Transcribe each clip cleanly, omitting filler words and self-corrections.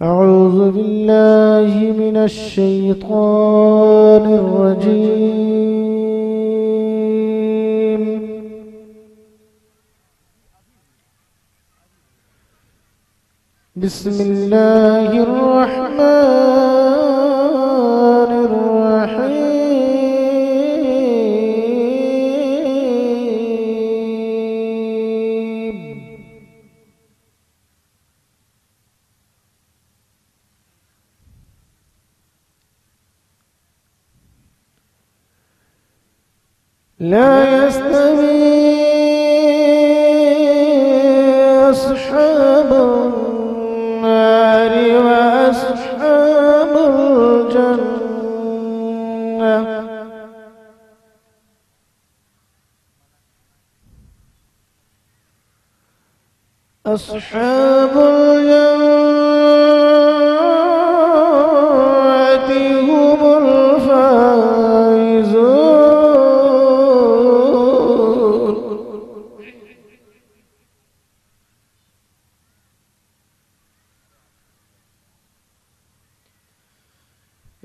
أعوذ بالله من الشيطان الرجيم. بسم الله الرحمن الرحيم. لا يستوي أصحاب النار وأصحاب الجنة. أصحاب الجنة هم الفائزون.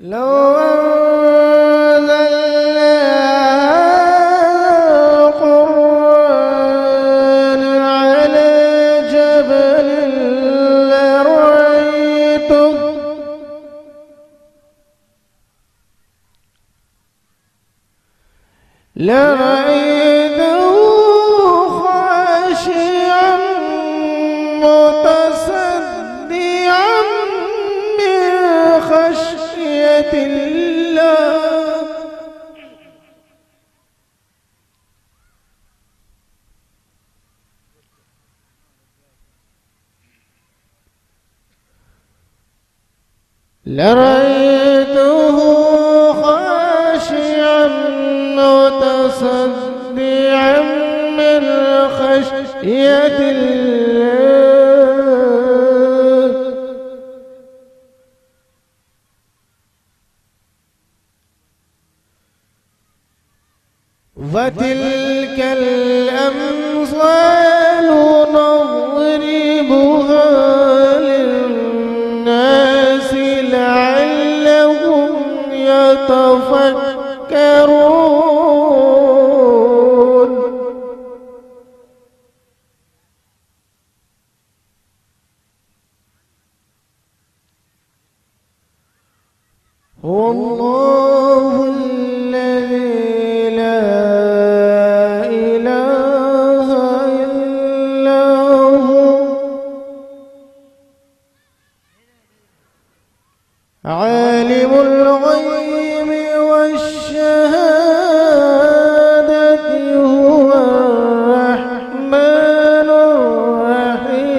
لو أنزلنا القرآن على جبل لرأيته خاشعا متصدعا من خشية الله. لرأيته خاشعا متصدعا من خشية الله. وتلك الأمثال نضربها للناس لعلهم يتفكرون. هو الله الذي لا إله إلا هو عالم الغيب والشهادة هو الرحمن الرحيم.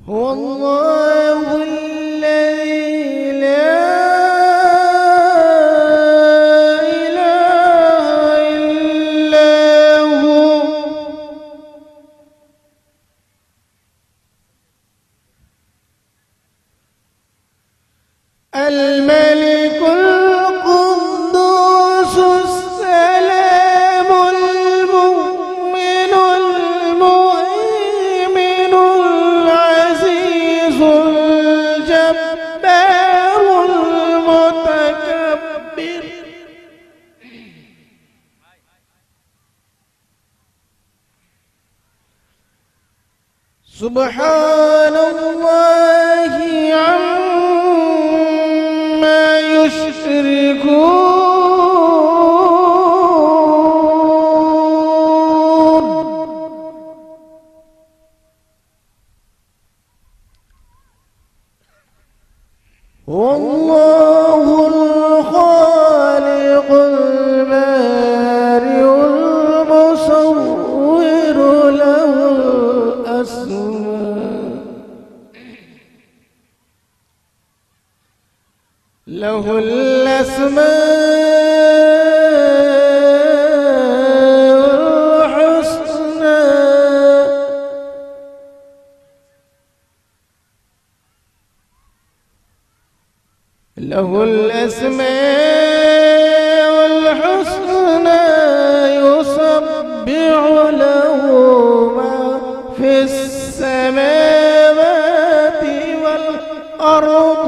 هو الله الذي لا إله إلا هو الملك القدوس السلام المؤمن المهيمن العزيز الجبار المتكبر. سبحان الله عما يشركون. والله الخالق البارئ المصور له الأسماء الحسنى. له الأسماء يسبح له ما في السماوات والأرض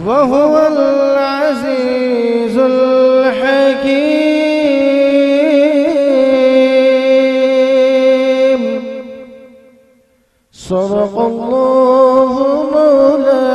وهو العزيز الحكيم. صدق الله مولانا